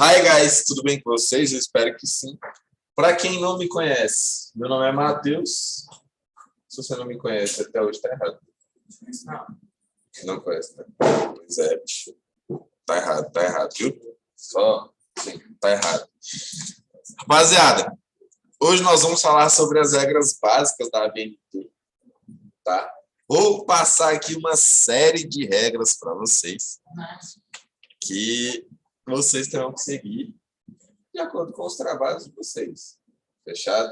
Hi guys, tudo bem com vocês? Eu espero que sim. Para quem não me conhece, meu nome é Matheus. Se você não me conhece até hoje, tá errado. Não conhece, né? Pois é, bicho. Tá errado, viu? Só, sim, tá errado. Rapaziada, hoje nós vamos falar sobre as regras básicas da ABNT, tá? Vou passar aqui uma série de regras para vocês que vocês terão que seguir de acordo com os trabalhos de vocês. Fechado?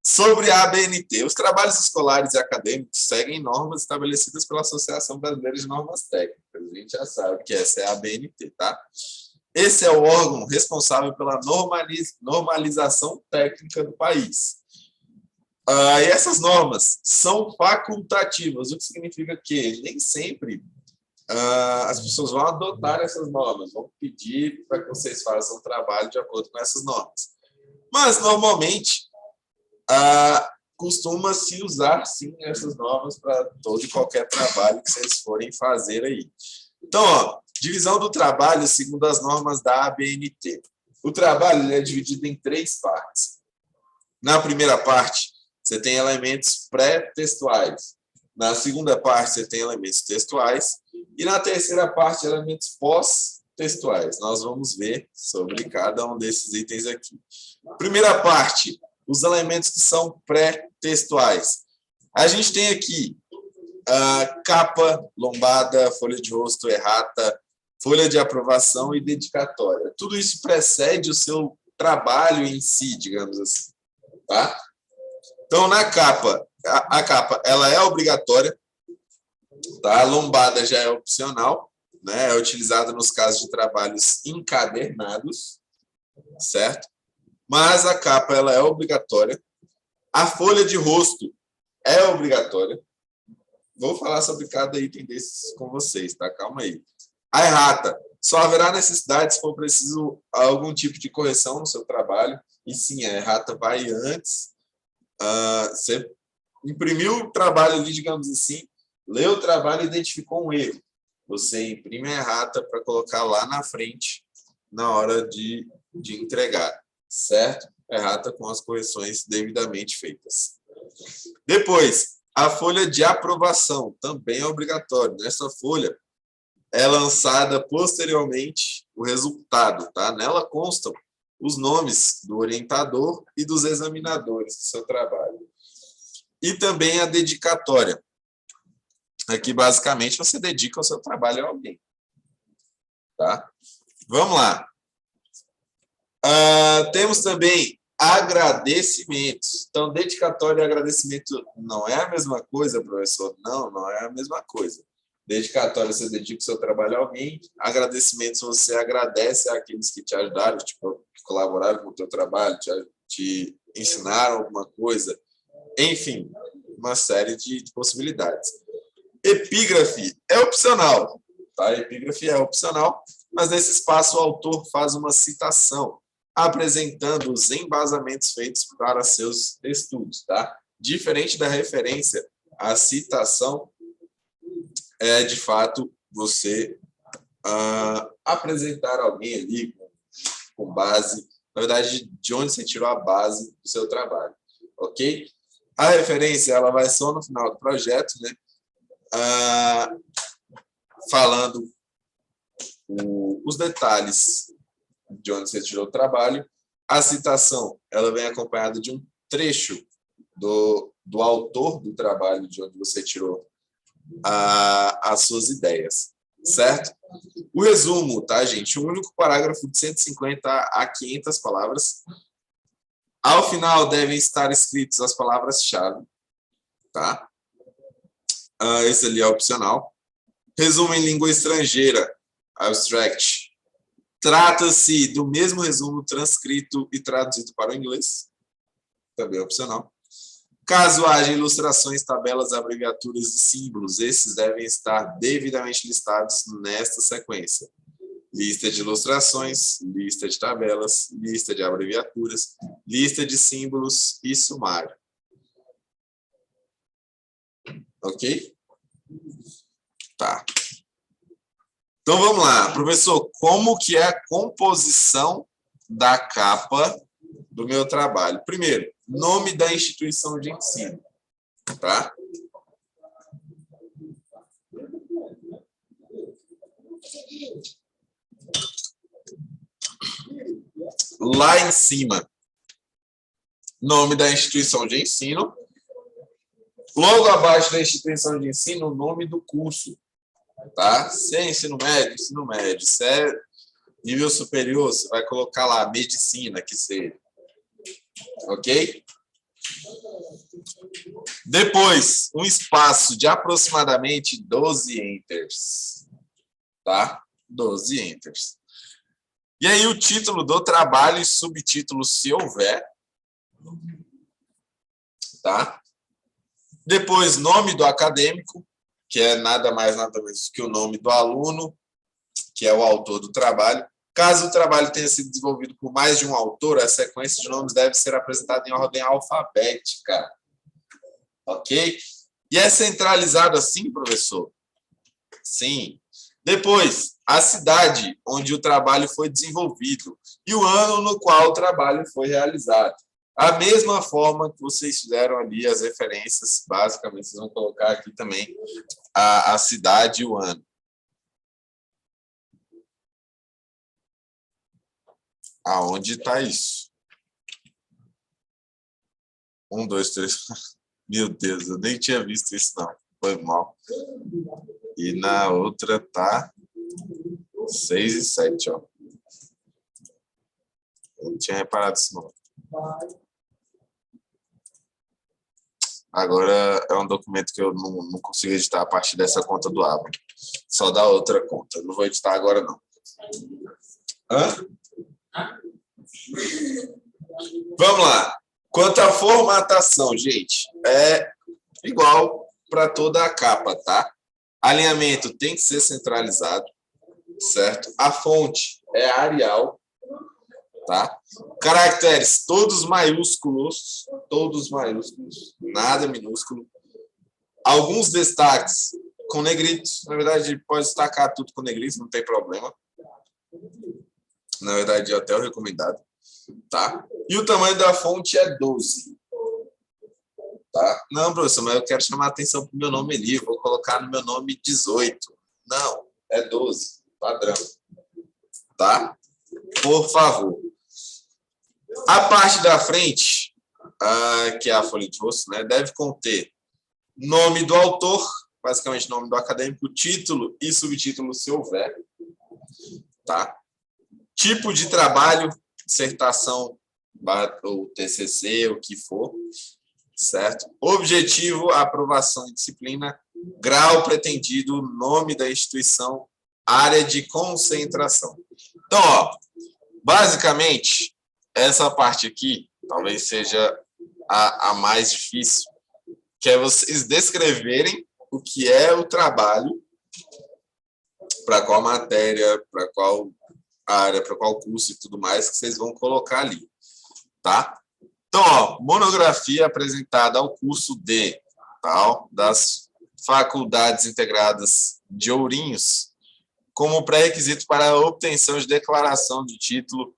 Sobre a ABNT, os trabalhos escolares e acadêmicos seguem normas estabelecidas pela Associação Brasileira de Normas Técnicas. A gente já sabe que essa é a ABNT, tá? Esse é o órgão responsável pela normalização técnica do país. E essas normas são facultativas, o que significa que nem sempre as pessoas vão adotar essas normas, vão pedir para que vocês façam um trabalho de acordo com essas normas. Mas, normalmente, costuma-se usar, sim, essas normas para todo e qualquer trabalho que vocês forem fazer aí. Então, divisão do trabalho segundo as normas da ABNT. O trabalho é dividido em 3 partes. Na primeira parte, você tem elementos pré-textuais. Na segunda parte, você tem elementos textuais. E na terceira parte, elementos pós-textuais. Nós vamos ver sobre cada um desses itens aqui. Primeira parte, os elementos que são pré-textuais. A gente tem aqui capa, lombada, folha de rosto, errata, folha de aprovação e dedicatória. Tudo isso precede o seu trabalho em si, digamos assim. Tá? Então, na capa, a capa ela é obrigatória, tá? A lombada já é opcional, né? É utilizada nos casos de trabalhos encadernados, certo? Mas a capa ela é obrigatória. A folha de rosto é obrigatória. Vou falar sobre cada item desses com vocês, tá? Calma aí. A errata. Só haverá necessidade se for preciso algum tipo de correção no seu trabalho. E sim, a errata vai antes. Você imprimiu o trabalho ali, digamos assim, leu o trabalho e identificou um erro. Você imprime a errata para colocar lá na frente na hora de entregar, certo? Errata com as correções devidamente feitas. Depois, a folha de aprovação também é obrigatória. Nessa folha é lançada posteriormente o resultado, tá? Nela constam os nomes do orientador e dos examinadores do seu trabalho. E também a dedicatória. Aqui, basicamente, você dedica o seu trabalho a alguém. Tá? Vamos lá. Temos também agradecimentos. Então, dedicatória e agradecimento não é a mesma coisa, professor? Não é a mesma coisa. Dedicatória, você dedica o seu trabalho a alguém. Agradecimentos, você agradece àqueles que te ajudaram, que colaboraram com o teu trabalho, te ensinaram alguma coisa. Enfim, uma série de possibilidades. Epígrafe é opcional. Tá? Epígrafe é opcional, mas nesse espaço o autor faz uma citação, apresentando os embasamentos feitos para seus estudos. Tá? Diferente da referência, a citação é, de fato, você apresentar alguém ali com base, na verdade, de onde você tirou a base do seu trabalho. Ok? A referência ela vai só no final do projeto, né? Falando os detalhes de onde você tirou o trabalho. A citação ela vem acompanhada de um trecho do autor do trabalho de onde você tirou as suas ideias, certo? O resumo, tá, gente? Um único parágrafo de 150 a 500 palavras. Ao final devem estar escritas as palavras-chave, tá? Esse ali é opcional. Resumo em língua estrangeira, abstract. Trata-se do mesmo resumo transcrito e traduzido para o inglês, também é opcional. Caso haja ilustrações, tabelas, abreviaturas e símbolos, esses devem estar devidamente listados nesta sequência. Lista de ilustrações, lista de tabelas, lista de abreviaturas, lista de símbolos e sumário. Ok? Tá. Então, vamos lá. Professor, como que é a composição da capa do meu trabalho? Primeiro, nome da instituição de ensino, tá? Lá em cima, nome da instituição de ensino. Logo abaixo da instituição de ensino, o nome do curso, tá? Se é ensino médio, ensino médio. Se é nível superior, você vai colocar lá medicina, que seja. Ok? Depois, um espaço de aproximadamente 12 enters, tá? 12 enters. E aí o título do trabalho e subtítulo, se houver, tá? Depois, nome do acadêmico, que é nada mais, nada menos que o nome do aluno, que é o autor do trabalho. Caso o trabalho tenha sido desenvolvido por mais de um autor, a sequência de nomes deve ser apresentada em ordem alfabética. Ok? E é centralizado assim, professor? Sim. Depois, a cidade onde o trabalho foi desenvolvido e o ano no qual o trabalho foi realizado. A mesma forma que vocês fizeram ali as referências, basicamente, vocês vão colocar aqui também a cidade e o ano. Aonde está isso? 1, 2, 3. Meu Deus, eu nem tinha visto isso, não. Foi mal. E na outra tá 6 e 7, ó. Eu não tinha reparado isso, não. Agora é um documento que eu não consigo editar a partir dessa conta do Abra. Só da outra conta. Eu não vou editar agora, não. Hã? Vamos lá. Quanto à formatação, gente, é igual para toda a capa, tá? Alinhamento tem que ser centralizado, certo? A fonte é Arial, tá? Caracteres todos maiúsculos, nada minúsculo. Alguns destaques com negritos, na verdade pode destacar tudo com negritos, não tem problema. Na verdade é até o recomendado, tá? E o tamanho da fonte é 12. Tá? Não, professor, mas eu quero chamar a atenção para o meu nome ali, vou colocar no meu nome 18. Não, é 12, padrão. Tá? Por favor. A parte da frente, que é a folha de rosto, né, deve conter nome do autor, basicamente nome do acadêmico, título e subtítulo, se houver. Tá? Tipo de trabalho, dissertação ou TCC, o que for. Certo? Objetivo, aprovação em disciplina, grau pretendido, nome da instituição, área de concentração. Então, ó, basicamente, essa parte aqui talvez seja a mais difícil, que é vocês descreverem o que é o trabalho, para qual matéria, para qual área, para qual curso e tudo mais que vocês vão colocar ali, tá? Então, ó, monografia apresentada ao curso D, tal, das Faculdades Integradas de Ourinhos, como pré-requisito para a obtenção de declaração de título,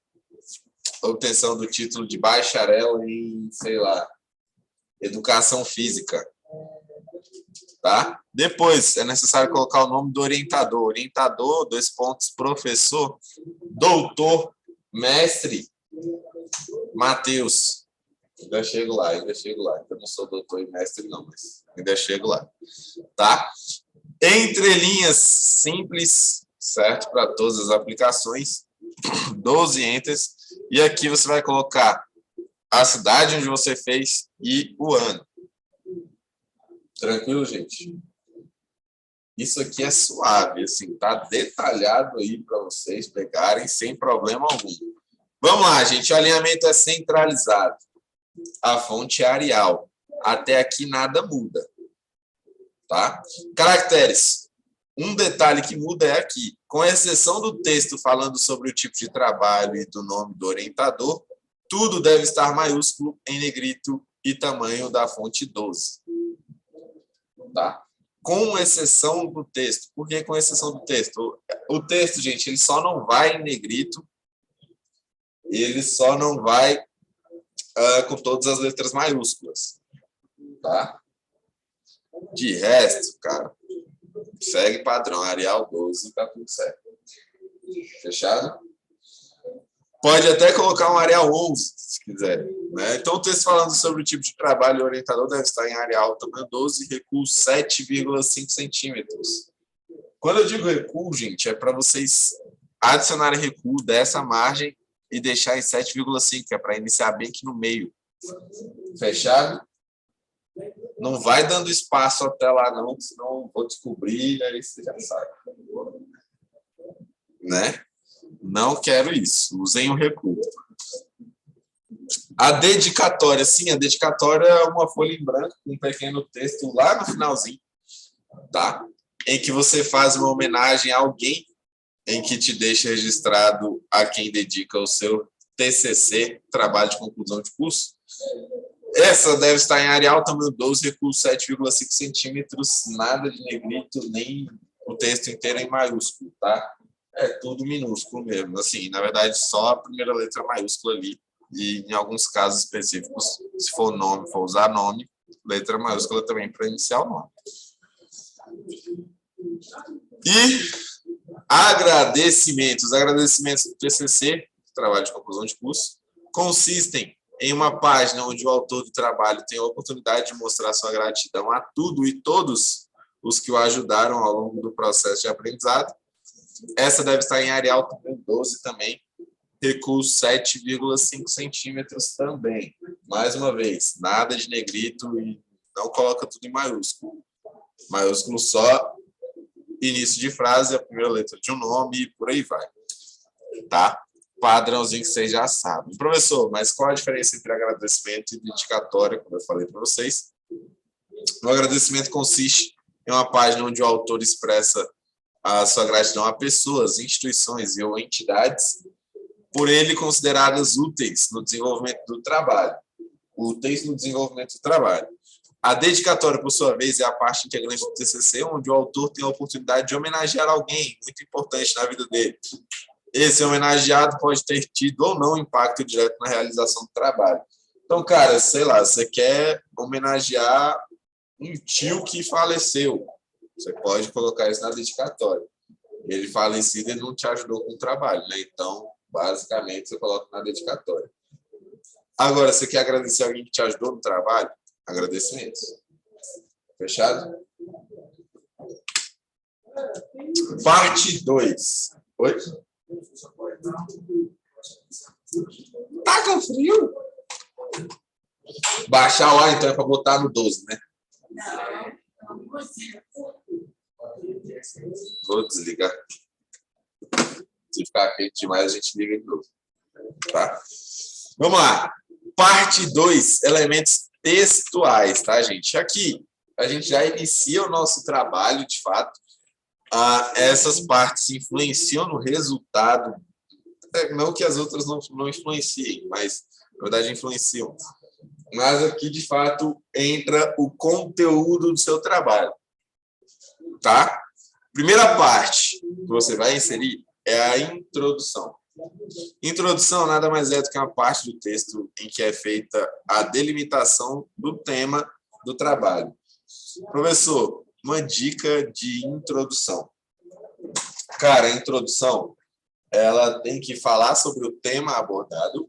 obtenção do título de bacharel em, sei lá, educação física. Tá? Depois, é necessário colocar o nome do orientador. Orientador, 2 pontos, professor, doutor, mestre, Matheus. Ainda chego lá. Eu não sou doutor e mestre, não, mas ainda chego lá. Tá? Entrelinhas simples, certo? Para todas as aplicações. 12 enters. E aqui você vai colocar a cidade onde você fez e o ano. Tranquilo, gente? Isso aqui é suave, assim, tá detalhado aí para vocês pegarem sem problema algum. Vamos lá, gente. O alinhamento é centralizado. A fonte é Arial. Até aqui nada muda. Tá? Caracteres. Um detalhe que muda é aqui. Com exceção do texto falando sobre o tipo de trabalho e do nome do orientador, tudo deve estar maiúsculo em negrito e tamanho da fonte 12. Tá? com exceção do texto. Por que com exceção do texto? O texto, gente, ele só não vai em negrito, ele só não vai com todas as letras maiúsculas, tá? De resto, cara, segue padrão, Arial 12, tá tudo certo. Fechado? Pode até colocar um Arial 11, se quiser. Né? Então, o texto falando sobre o tipo de trabalho, o orientador deve estar em Arial tamanho 12, recuo 7,5 centímetros. Quando eu digo recuo, gente, é para vocês adicionarem recuo dessa margem e deixar em 7,5, que é para iniciar bem aqui no meio. Fechado? Não vai dando espaço até lá, não, senão vou descobrir, aí você já sabe. Né? Não quero isso. Usem o recuo. A dedicatória, sim, a dedicatória é uma folha em branco com um pequeno texto lá no finalzinho, tá? Em que você faz uma homenagem a alguém, em que te deixa registrado a quem dedica o seu TCC, trabalho de conclusão de curso. Essa deve estar em Arial tamanho 12, recuo 7,5 centímetros, nada de negrito, nem o texto inteiro em maiúsculo, tá? É tudo minúsculo mesmo. Assim, na verdade, só a primeira letra maiúscula ali. E em alguns casos específicos, se for nome, for usar nome, letra maiúscula também para iniciar o nome. E agradecimentos. Os agradecimentos do TCC, trabalho de conclusão de curso, consistem em uma página onde o autor do trabalho tem a oportunidade de mostrar sua gratidão a tudo e todos os que o ajudaram ao longo do processo de aprendizado. Essa deve estar em Arial 12 também, recuo 7,5 centímetros também. Mais uma vez, nada de negrito e não coloca tudo em maiúsculo. Maiúsculo só, início de frase, a primeira letra de um nome e por aí vai. Tá? Padrãozinho que vocês já sabem. Professor, mas qual a diferença entre agradecimento e dedicatória, como eu falei para vocês? O agradecimento consiste em uma página onde o autor expressa a sua gratidão a pessoas, instituições ou entidades por ele consideradas úteis no desenvolvimento do trabalho. Úteis no desenvolvimento do trabalho. A dedicatória, por sua vez, é a parte integrante do TCC, onde o autor tem a oportunidade de homenagear alguém muito importante na vida dele. Esse homenageado pode ter tido ou não impacto direto na realização do trabalho. Então, cara, sei lá, você quer homenagear um tio que faleceu. Você pode colocar isso na dedicatória. Ele falecido, ele não te ajudou com o trabalho, né? Então, basicamente, você coloca na dedicatória. Agora, você quer agradecer alguém que te ajudou no trabalho? Agradecimentos. Fechado? Parte 2. Oi? Tá com frio? Baixar o ar, então, é para botar no 12, né? Vou desligar. Se ficar quente demais, a gente liga de novo. Tá? Vamos lá. Parte 2, elementos textuais, tá, gente? Aqui, a gente já inicia o nosso trabalho, de fato. Essas partes influenciam no resultado. Não que as outras não influenciem, mas, na verdade, influenciam. Mas aqui, de fato, entra o conteúdo do seu trabalho. Tá? Primeira parte que você vai inserir é a introdução. Introdução nada mais é do que uma parte do texto em que é feita a delimitação do tema do trabalho. Professor, uma dica de introdução. Cara, a introdução, ela tem que falar sobre o tema abordado,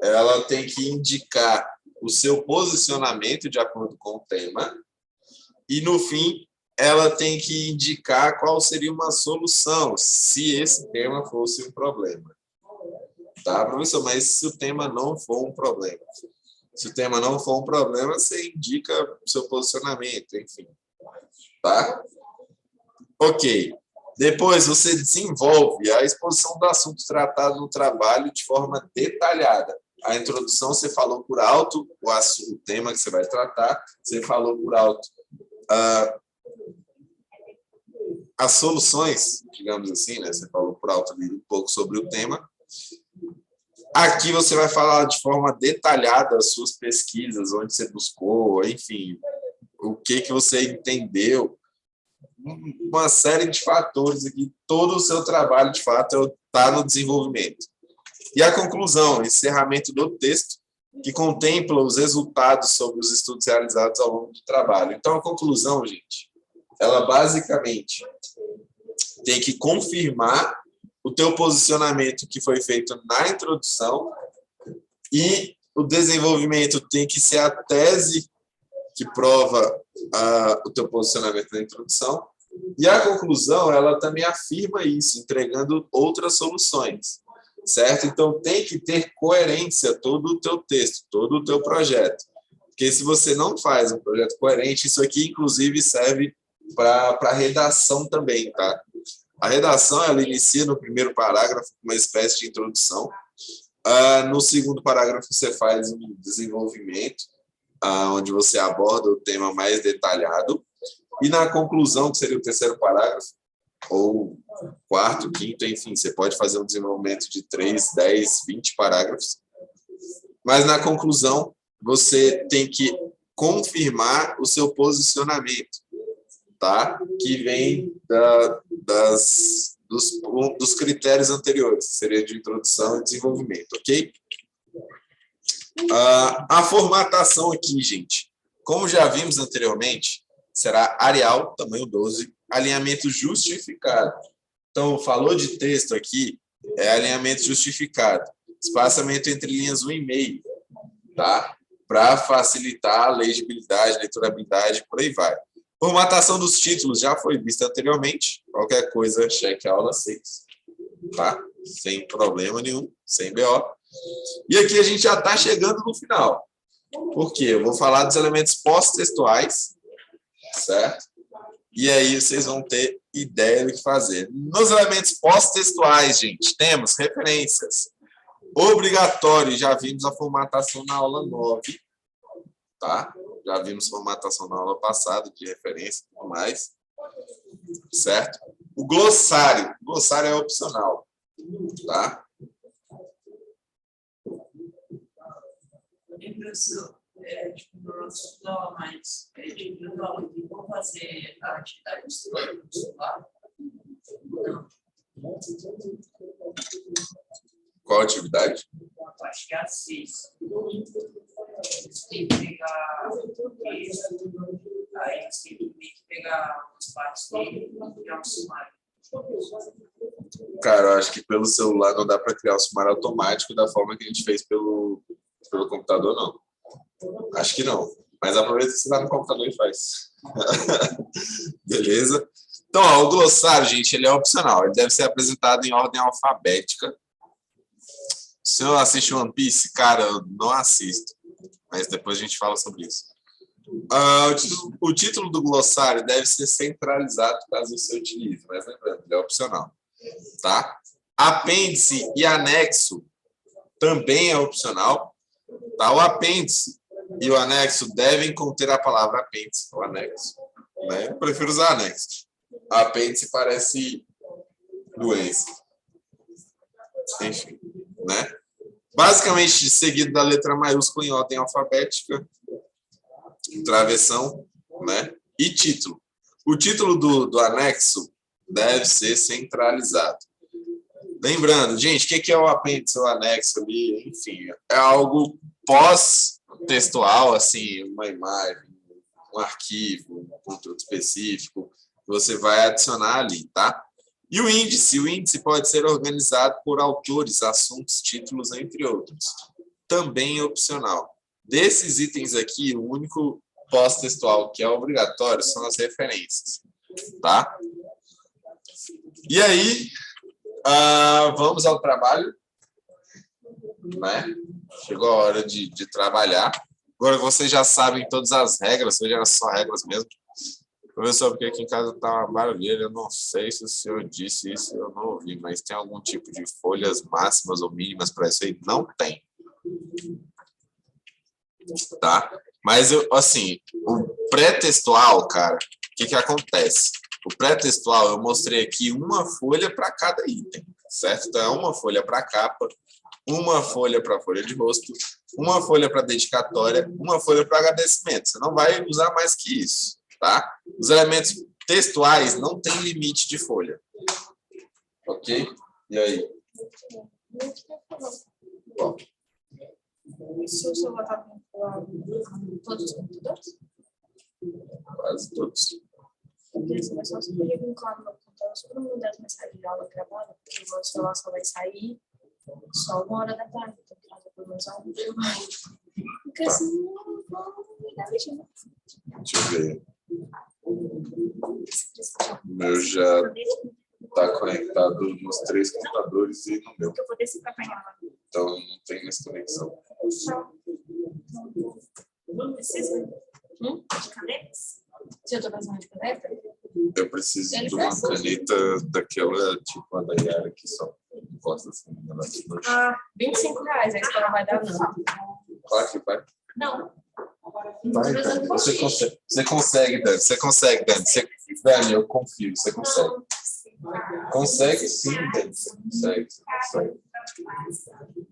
ela tem que indicar o seu posicionamento de acordo com o tema e, no fim, ela tem que indicar qual seria uma solução se esse tema fosse um problema. Tá, professor? Mas se o tema não for um problema. Se o tema não for um problema, você indica o seu posicionamento, enfim. Tá? Ok. Depois você desenvolve a exposição do assunto tratado no trabalho de forma detalhada. A introdução você falou por alto, o tema que você vai tratar, você falou por alto as soluções, digamos assim, né? Você falou por alto ali um pouco sobre o tema. Aqui você vai falar de forma detalhada as suas pesquisas, onde você buscou, enfim, o que você entendeu, uma série de fatores aqui, todo o seu trabalho, de fato, está no desenvolvimento. E a conclusão, encerramento do texto, que contempla os resultados sobre os estudos realizados ao longo do trabalho. Então, a conclusão, gente, ela basicamente tem que confirmar o teu posicionamento que foi feito na introdução e o desenvolvimento tem que ser a tese que prova o teu posicionamento na introdução. E a conclusão, ela também afirma isso, entregando outras soluções, certo? Então, tem que ter coerência todo o teu texto, todo o teu projeto. Porque se você não faz um projeto coerente, isso aqui, inclusive, serve para redação também, tá? A redação, ela inicia no primeiro parágrafo, uma espécie de introdução. No segundo parágrafo, você faz um desenvolvimento, onde você aborda o tema mais detalhado. E na conclusão, que seria o terceiro parágrafo, ou quarto, quinto, enfim, você pode fazer um desenvolvimento de 3, 10, 20 parágrafos. Mas na conclusão, você tem que confirmar o seu posicionamento, tá? Que vem dos critérios anteriores, seria de introdução e desenvolvimento, ok? A formatação aqui, gente, como já vimos anteriormente, será Arial, tamanho 12, alinhamento justificado. Então, falou de texto aqui, é alinhamento justificado. Espaçamento entre linhas 1,5, tá? Para facilitar a legibilidade, leiturabilidade, por aí vai. Formatação dos títulos já foi vista anteriormente. Qualquer coisa, cheque a aula 6, tá? Sem problema nenhum, sem BO. E aqui a gente já está chegando no final. Por quê? Eu vou falar dos elementos pós-textuais, certo? E aí vocês vão ter ideia do que fazer. Nos elementos pós-textuais, gente, temos referências. Obrigatório, já vimos a formatação na aula 9, tá? Já vimos formatação na aula passada, de referência e tudo mais, certo? O glossário é opcional, tá? Professor, tipo, no nosso aula, mas tipo, não, vamos fazer a atividade escolar? Não. Qual atividade? Acho que é a 6. Você tem que pegar isso, aí você tem que pegar as partes dele e criar um sumário. Cara, eu acho que pelo celular não dá para criar o sumário automático da forma que a gente fez pelo computador, não. Acho que não. Mas aproveita que você está no computador e faz. Beleza? Então, o glossário, gente, ele é opcional. Ele deve ser apresentado em ordem alfabética. O senhor assiste One Piece? Cara, eu não assisto. Mas depois a gente fala sobre isso. O título do glossário deve ser centralizado caso você utilize. Mas lembrando, ele é opcional. Tá? Apêndice e anexo também é opcional. Tá? O apêndice e o anexo devem conter a palavra apêndice, o anexo. Né? Eu prefiro usar anexo. Apêndice parece doença. Enfim, né? Basicamente, seguido da letra maiúscula em ordem alfabética, travessão, né? E título. O título do anexo deve ser centralizado. Lembrando, gente, o que é o apêndice, o anexo ali? Enfim, é algo pós-textual, assim, uma imagem, um arquivo, um conteúdo específico, que você vai adicionar ali, tá? E o índice pode ser organizado por autores, assuntos, títulos, entre outros. Também é opcional. Desses itens aqui, o único pós-textual que é obrigatório são as referências, tá? E aí, vamos ao trabalho, né? Chegou a hora de trabalhar. Agora vocês já sabem todas as regras, hoje eram só regras mesmo. Professor, porque aqui em casa está uma maravilha, eu não sei se o senhor disse isso, eu não ouvi, mas tem algum tipo de folhas máximas ou mínimas para isso aí? Não tem. Tá? Mas, assim, o pré-textual, cara, o que acontece? O pré-textual, eu mostrei aqui uma folha para cada item. certo? Então, é uma folha para capa, uma folha para folha de rosto, uma folha para dedicatória, uma folha para agradecimento. Você não vai usar mais que isso, tá? Os elementos textuais não têm limite de folha. Ok? E aí? Bom. Se o celular está vinculado a todos os computadores? Quase todos. Porque se só se podia vincular no meu computador, só para não mandar as mensagens de aula gravada, porque o meu celular só vai sair só 1h da tarde. Então, trazer pelo menos algum trabalho. Porque assim, não vou me dar beijinho. Deixa eu ver. O meu já está conectado nos 3 computadores e no meu. Porque eu vou descer para pegar lá. Então, não tem mais conexão. Não precisa? De canetas? Se eu estou precisando de caneta? Eu preciso de uma caneta daquela, tipo a da Yara, que só gosta assim. Ah, R$25. A escola vai dar, não. Claro que vai. Não. Vai, Dani. Você consegue, Dani. Você consegue, Dani. Dani, eu confio. Você consegue. Consegue sim, Dani. Você consegue. Você consegue.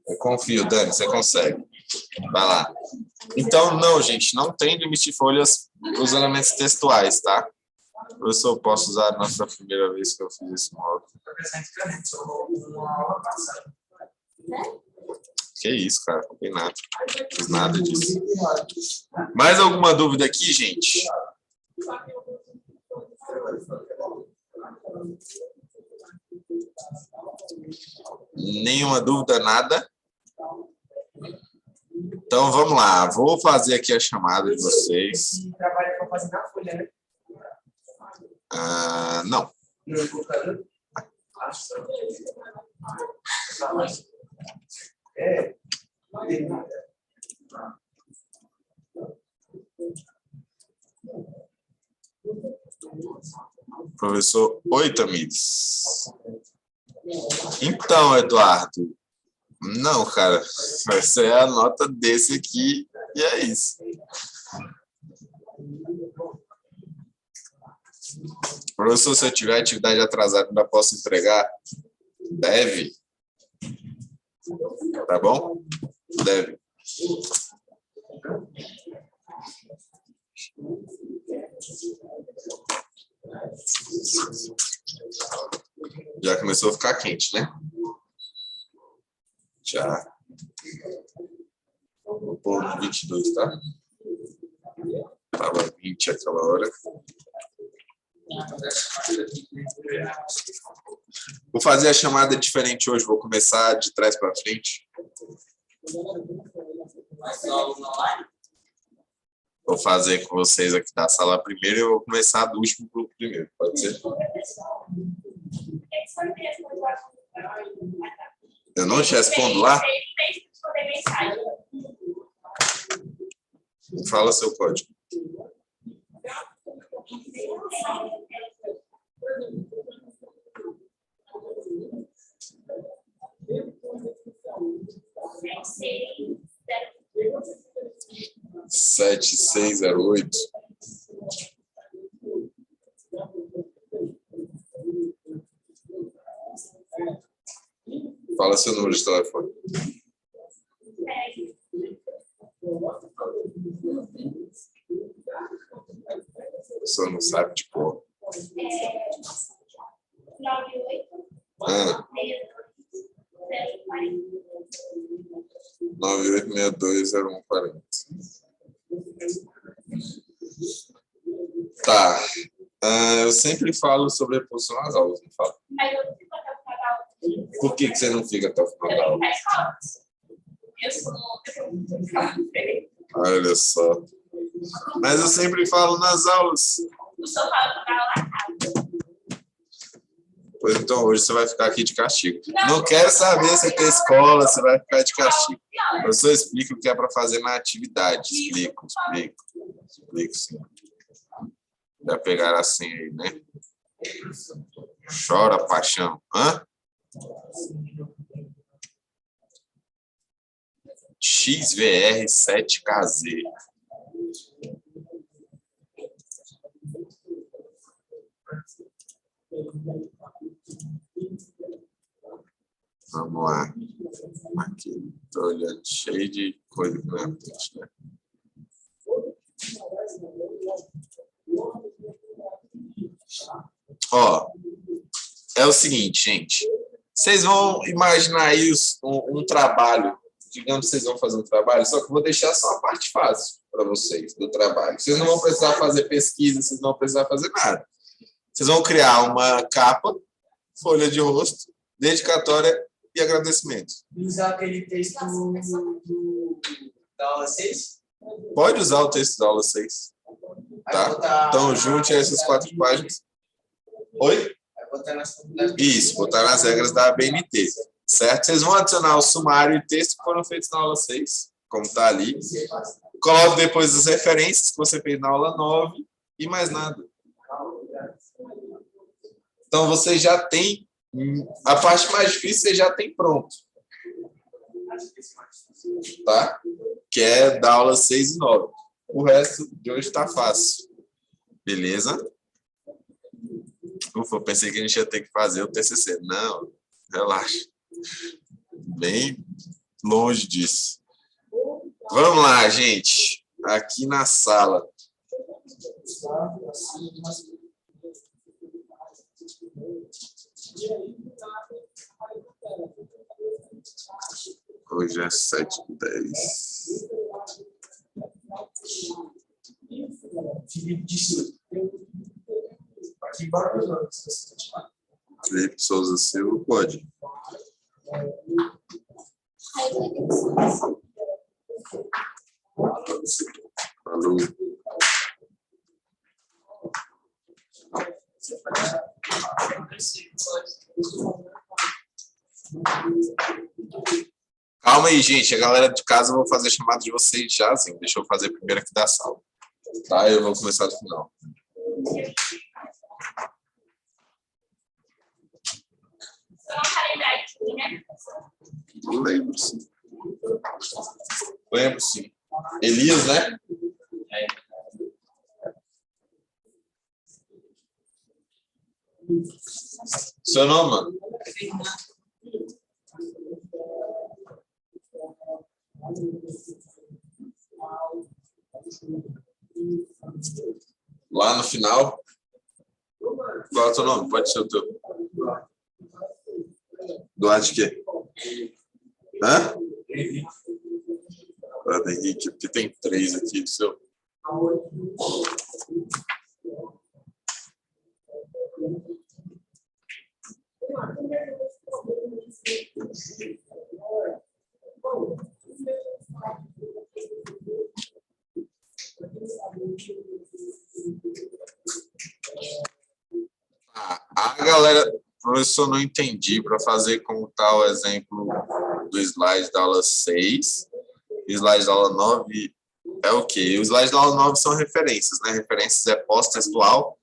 Eu confio, Dani. Você consegue. Vai lá. Então, não, gente. Não tem limite de folhas os elementos textuais, tá? Eu só posso usar a nossa primeira vez que eu fiz esse módulo. Que isso, cara. Não tem nada. Não fiz nada disso. Mais alguma dúvida aqui, gente? Nenhuma dúvida, nada? Então, vamos lá. Vou fazer aqui a chamada de vocês. Trabalho para fazer na folha, né? Não. Professor, oi, Tamires. Então, Eduardo. Não, cara. Essa é a nota desse aqui e é isso. Professor, se eu tiver atividade atrasada, ainda posso entregar? Deve. Tá bom? Deve. Já começou a ficar quente, né? Já. Vou pôr no 22, tá? Tava 20 aquela hora. Vou fazer a chamada diferente hoje. Vou começar de trás para frente. Vou fazer com vocês aqui da sala primeiro e eu vou começar do último para o primeiro. Pode ser? Eu não te respondo lá? Fala seu código. Sete, 608. Fala seu número de telefone. O senhor não sabe de cor. 98620140. Tá. Eu sempre falo sobre reposição nas aulas, não falo? Por que você não fica até o final da aula? Olha só. Mas eu sempre falo nas aulas. Pois então, hoje você vai ficar aqui de castigo. Não quero saber se tem escola, você vai ficar de castigo. Eu só explico o que é para fazer na atividade. Explico sim. Já pegaram assim aí, né? Chora, paixão. Hã? XVR7KZ. Vamos lá. Aqui, estou olhando cheio de coisa na frente, né? Ó, é o seguinte, gente. Vocês vão imaginar aí um trabalho. Digamos que vocês vão fazer um trabalho, só que eu vou deixar só a parte fácil para vocês do trabalho. Vocês não vão precisar fazer pesquisa, vocês não vão precisar fazer nada. Vocês vão criar uma capa, folha de rosto, dedicatória e agradecimento. Usar aquele texto da aula 6? Pode usar o texto da aula 6. Tá? Então, junte essas 4 páginas. Oi? Isso, botar nas regras da ABNT. Certo? Vocês vão adicionar o sumário e texto que foram feitos na aula 6, como está ali. Coloque depois as referências que você fez na aula 9 e mais nada. Então, você já tem a parte mais difícil, você já tem pronto. Tá? Que é da aula 6 e 9. O resto de hoje está fácil. Beleza? Ufa, eu pensei que a gente ia ter que fazer o TCC. Não, relaxa. Bem longe disso. Vamos lá, gente. Aqui na sala. Hoje é 7h10. Felipe Souza Silva, pode. Falou. Calma aí, gente. A galera de casa, eu vou fazer a chamada de vocês jázinho. Deixa eu fazer primeiro aqui da sala. Tá? Eu vou começar do final. Lembro, sim. Lembro, sim. Elias, né? Seu nome, mano? Lá no final. Qual é o seu nome? Pode ser o teu. Duarte de quê? Hã? Henrique, porque tem 3 aqui do seu. A galera, professor, não entendi, para fazer como está o exemplo do slide da aula 6, o slide da aula 9 é o quê? Os slides da aula 9 são referências, né? Referências é pós-textual,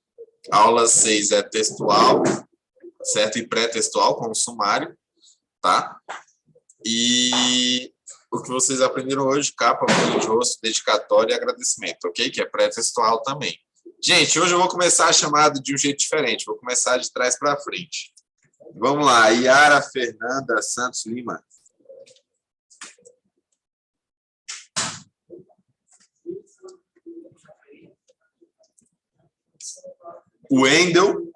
a aula 6 é textual, certo? E pré-textual, com o sumário, tá? E o que vocês aprenderam hoje, capa, folha de rosto, dedicatória e agradecimento, ok? Que é pré-textual também. Gente, hoje eu vou começar a chamada de um jeito diferente, vou começar de trás para frente. Vamos lá, Yara Fernanda Santos Lima. Wendel.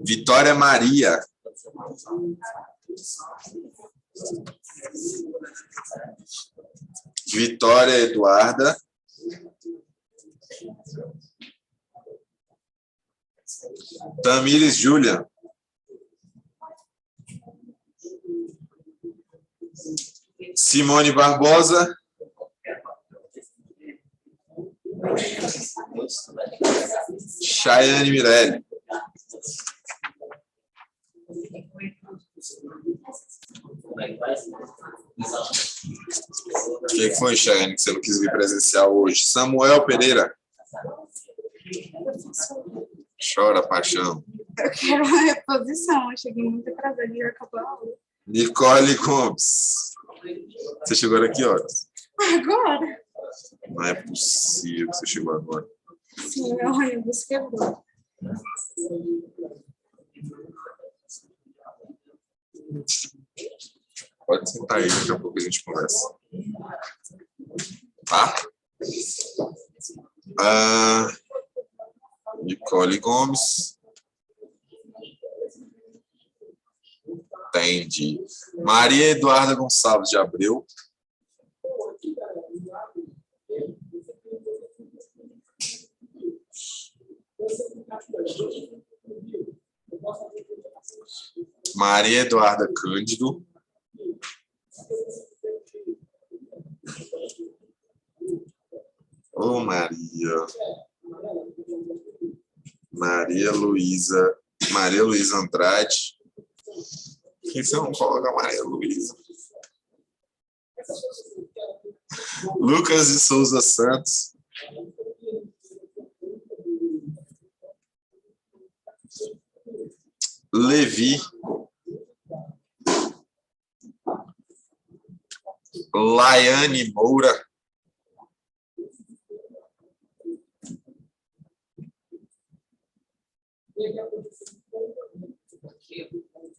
Vitória Maria. Vitória Eduarda. Tamires Júlia. Simone Barbosa. Chayane Mirelli. O que foi, Chayane, que você não quis vir presencial hoje? Samuel Pereira. Chora, paixão. Eu quero uma reposição. Eu cheguei muito atrasada e acabou a aula. Nicole Gomes. Você chegou aqui, horas? Agora? Não é possível que você chegou agora. Sim, meu ônibus quebrou. Pode sentar aí, daqui a pouco a gente conversa. Tá? Nicole Gomes. Entendi. Maria Eduarda Gonçalves de Abreu. Maria Eduarda Cândido. Ô, Maria. Maria Luísa Andrade. Por que você não coloca Maria Luísa? Lucas de Souza Santos. Levi. Laiane Moura.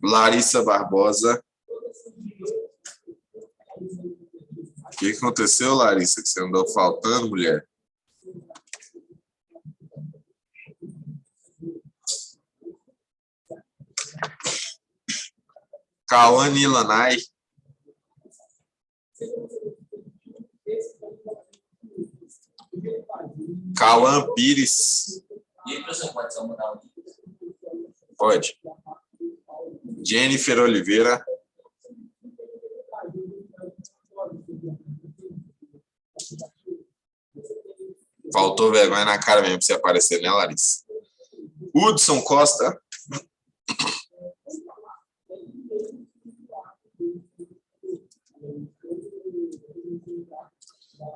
Larissa Barbosa. O que aconteceu, Larissa? Que você andou faltando, mulher? Cauane Lanai. Cauã Pires. E aí, professor, pode só mudar o nível? Pode. Jennifer Oliveira. Faltou vergonha na cara mesmo pra você aparecer, né, Larissa? Hudson Costa.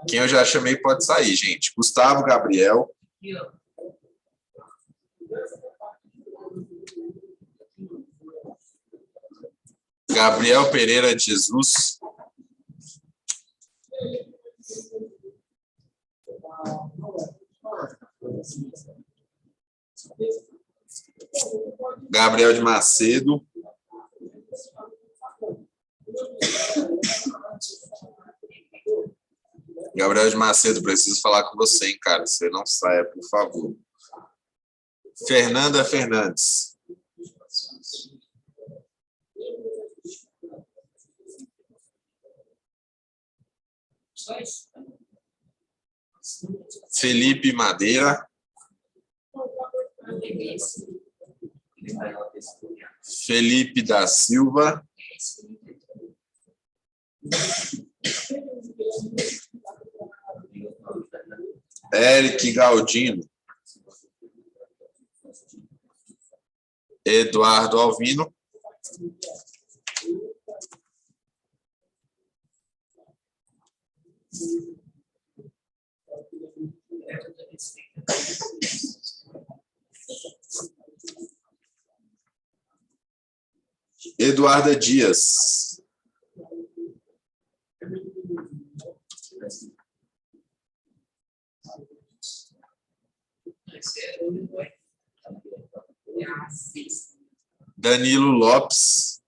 Quem eu já chamei pode sair, gente. Gustavo Gabriel. Aqui, ó. Gabriel Pereira de Jesus. Gabriel de Macedo. Gabriel de Macedo, preciso falar com você, hein, cara. Você não saia, por favor. Fernanda Fernandes. Só isso. Felipe Madeira. Felipe da Silva. Eric Galdino. Eduardo Alvino. Eduarda Dias. Danilo Lopes.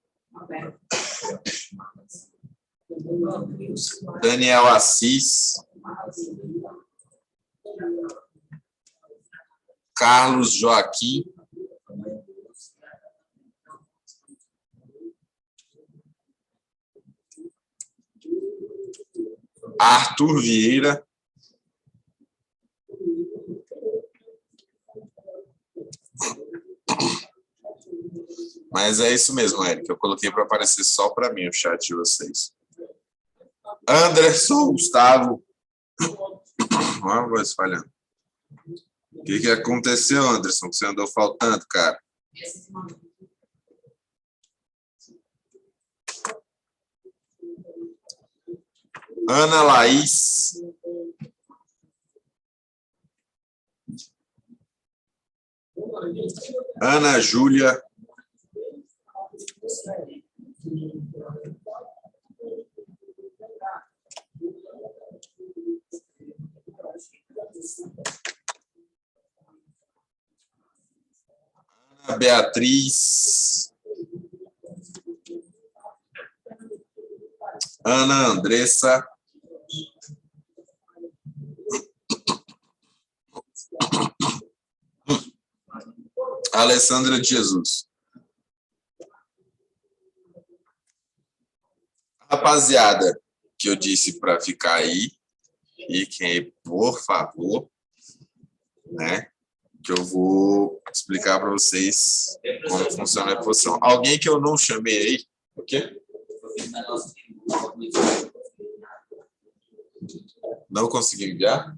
Daniel Assis. Carlos Joaquim. Arthur Vieira. Mas é isso mesmo, Eric. Eu coloquei para aparecer só para mim o chat de vocês. Anderson Gustavo. Olha a voz falhando. O que aconteceu, Anderson? Que você andou faltando, cara? Ana Laís. Ana Júlia. Beatriz. Ana Andressa. Alessandra de Jesus. Rapaziada, que eu disse para ficar aí, fiquem aí, por favor, né? Que eu vou explicar para vocês como funciona a reposição. Alguém que eu não chamei aí, o quê? Não consegui enviar?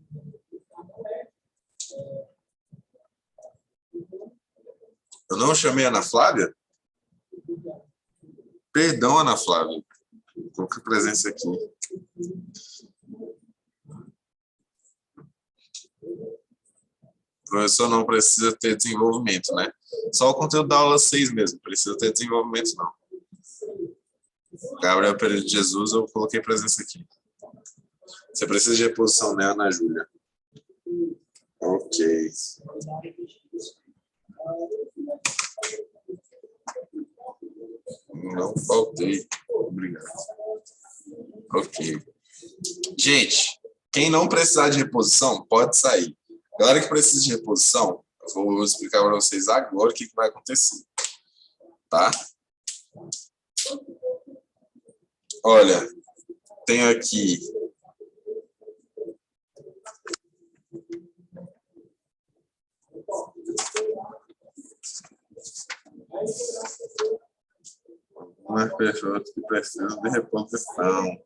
Eu não chamei a Ana Flávia? Perdão, Ana Flávia. Coloquei presença aqui. O professor não precisa ter desenvolvimento, né? Só o conteúdo da aula 6 mesmo. Precisa ter desenvolvimento, não. Gabriel Pereira de Jesus, eu coloquei presença aqui. Você precisa de reposição, né, Ana Júlia? Ok. Não faltei. Obrigado. Ok. Gente, quem não precisar de reposição, pode sair. Galera que precisa de reposição, eu vou explicar para vocês agora o que vai acontecer. Tá? Olha, tenho aqui algumas pessoas que precisam de reposição.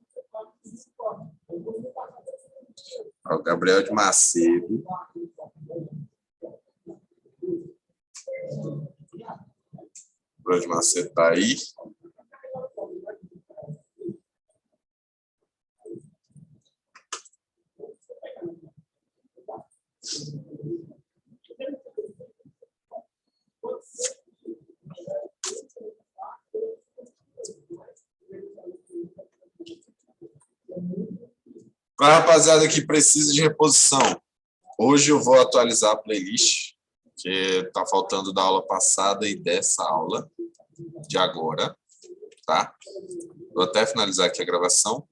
O Gabriel de Macedo. O Gabriel de Macedo está aí. Para a rapaziada que precisa de reposição, hoje eu vou atualizar a playlist, que está faltando da aula passada e dessa aula de agora, tá? Vou até finalizar aqui a gravação.